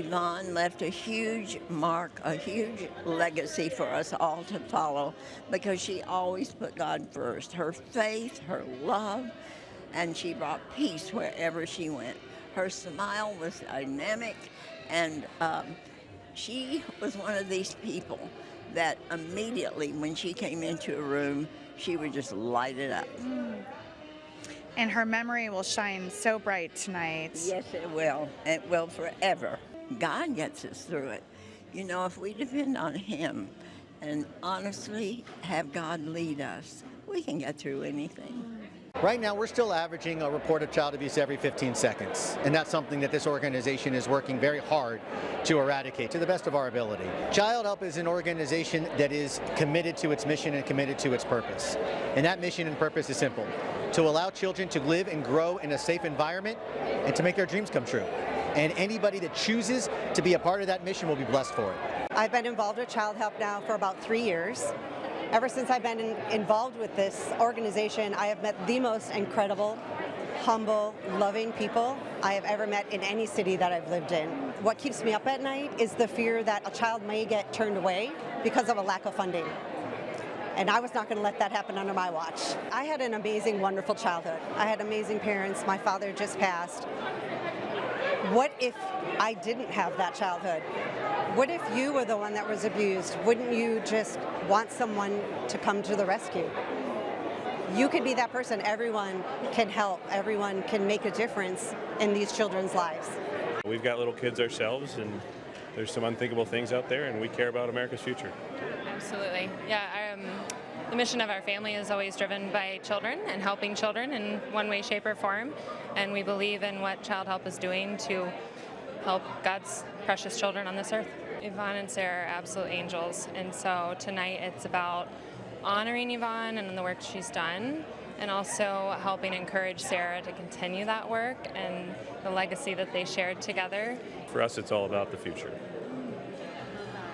Yvonne left a huge mark, a huge legacy for us all to follow because she always put God first. Her faith, her love, and she brought peace wherever she went. Her smile was dynamic, and she was one of these people that immediately when she came into a room, she would just light it up. And her memory will shine so bright tonight. Yes, it will. It will forever. God gets us through it. You know, if we depend on Him and honestly have God lead us, we can get through anything. Right now, we're still averaging a report of child abuse every 15 seconds, and that's something that this organization is working very hard to eradicate to the best of our ability. Child Help is an organization that is committed to its mission and committed to its purpose. And that mission and purpose is simple: to allow children to live and grow in a safe environment and to make their dreams come true. And anybody that chooses to be a part of that mission will be blessed for it. I've been involved with Child Help now for about 3 years. Ever since I've been involved with this organization, I have met the most incredible, humble, loving people I have ever met in any city that I've lived in. What keeps me up at night is the fear that a child may get turned away because of a lack of funding. And I was not going to let that happen under my watch. I had an amazing, wonderful childhood. I had amazing parents. My father just passed. What if I didn't have that childhood? What if you were the one that was abused? Wouldn't you just want someone to come to the rescue? You could be that person. Everyone can help. Everyone can make a difference in these children's lives. We've got little kids ourselves, and there's some unthinkable things out there, and we care about America's future. Absolutely. Yeah, the mission of our family is always driven by children and helping children in one way, shape, or form. And we believe in what Child Help is doing to help God's precious children on this earth. Yvonne and Sarah are absolute angels. And so tonight it's about honoring Yvonne and the work she's done, and also helping encourage Sarah to continue that work and the legacy that they shared together. For us, it's all about the future.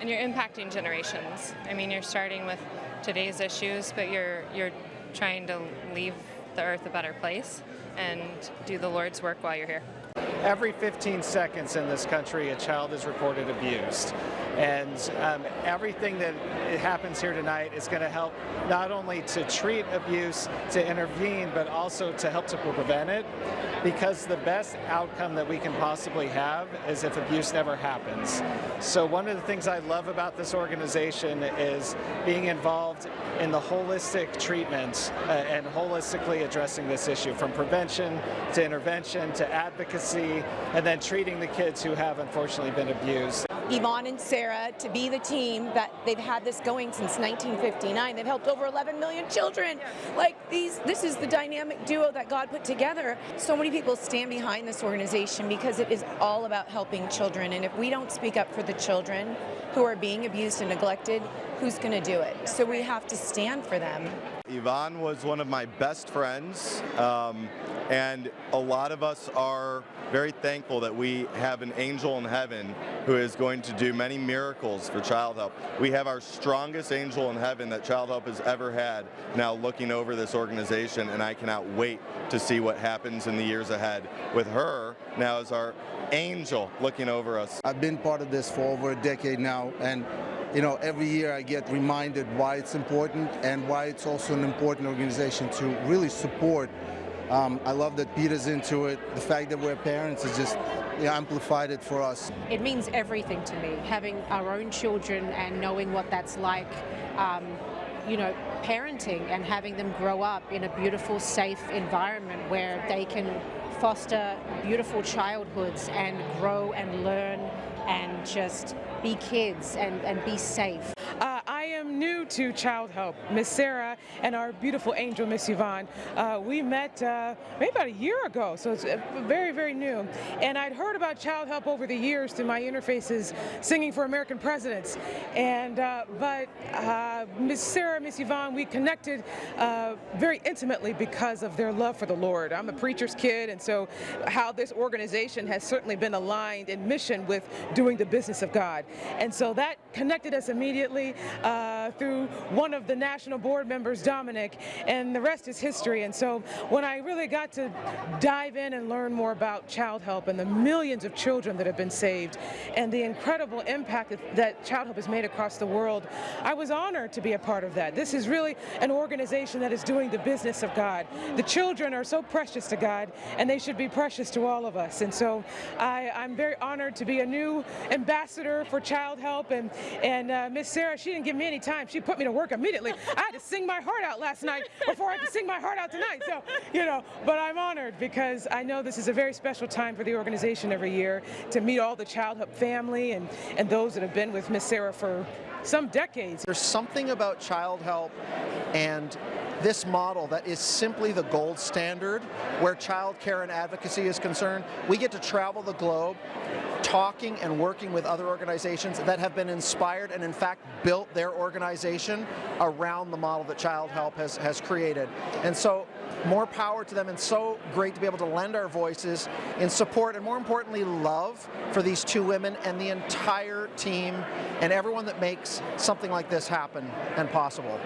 And you're impacting generations. I mean, you're starting with today's issues, but you're trying to leave the earth a better place and do the Lord's work while you're here. Every 15 seconds in this country, a child is reported abused. And everything that happens here tonight is going to help not only to treat abuse, to intervene, but also to help to prevent it. Because the best outcome that we can possibly have is if abuse never happens. So one of the things I love about this organization is being involved in the holistic treatment and holistically addressing this issue, from prevention to intervention to advocacy, and then treating the kids who have unfortunately been abused. Yvonne and Sarah, to be the team that they've had this going since 1959. They've helped over 11 million children. This is the dynamic duo that God put together. So many people stand behind this organization because it is all about helping children. And if we don't speak up for the children who are being abused and neglected, who's going to do it? So we have to stand for them. Yvonne was one of my best friends, and a lot of us are very thankful that we have an angel in heaven who is going to do many miracles for Child Help. We have our strongest angel in heaven that Child Help has ever had now looking over this organization, and I cannot wait to see what happens in the years ahead with her now as our angel looking over us. I've been part of this for over a decade now, and you know, every year I get reminded why it's important and why it's also an important organization to really support. I love that Peter's into it. The fact that we're parents has just amplified it for us. It means everything to me, having our own children and knowing what that's like, parenting and having them grow up in a beautiful, safe environment where they can foster beautiful childhoods and grow and learn and just be kids and be safe. I am new to Child Help. Miss Sarah and our beautiful angel, Miss Yvonne, we met maybe about a year ago, so it's very, very new. And I'd heard about Child Help over the years through my interfaces singing for American presidents. But Miss Sarah, Miss Yvonne, we connected very intimately because of their love for the Lord. I'm a preacher's kid, and so how this organization has certainly been aligned in mission with doing the business of God. And so that connected us immediately through through one of the national board members, Dominic, and the rest is history. And so when I really got to dive in and learn more about Child Help and the millions of children that have been saved and the incredible impact that Child Help has made across the world, I was honored to be a part of that. This is really an organization that is doing the business of God. The children are so precious to God, and they should be precious to all of us. And so I'm very honored to be a new ambassador for Child Help. And Miss Sarah, she didn't give me any time. She put me to work immediately. I had to sing my heart out last night before I could sing my heart out tonight. So, but I'm honored because I know this is a very special time for the organization every year to meet all the Child Help family and those that have been with Miss Sarah for some decades. There's something about Child Help and this model that is simply the gold standard where child care and advocacy is concerned. We get to travel the globe talking and working with other organizations that have been inspired and in fact built their organization around the model that Child Help has created. And so more power to them, and so great to be able to lend our voices in support and more importantly love for these two women and the entire team and everyone that makes something like this happen and possible.